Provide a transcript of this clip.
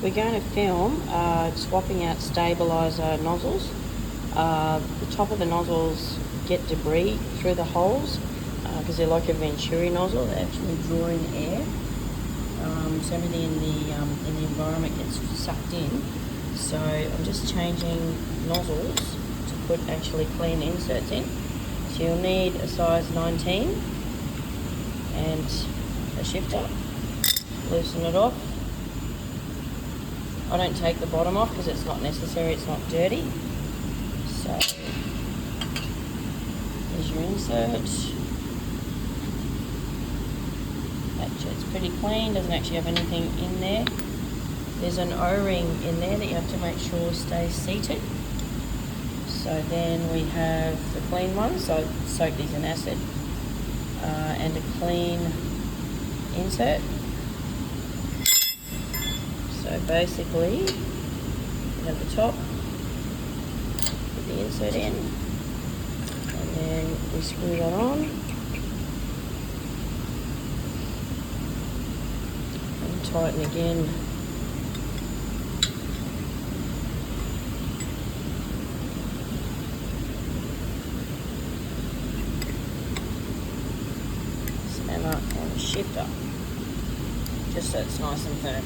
We're going to film swapping out stabiliser nozzles. The top of the nozzles get debris through the holes because they're like a Venturi nozzle. They actually draw in air, so everything in the environment gets sucked in. So I'm just changing nozzles to put actually clean inserts in. So you'll need a size 19 and a shifter. Loosen it off. I don't take the bottom off because it's not necessary, it's not dirty. So there's your insert. That jet's pretty clean, doesn't actually have anything in there. There's an O-ring in there that you have to make sure stays seated. So then we have the clean ones, so I soak these in acid, and a clean insert. So basically, you have the top, put the insert in, and then we screw that on, and tighten again. Spanner and shifter, just so it's nice and firm.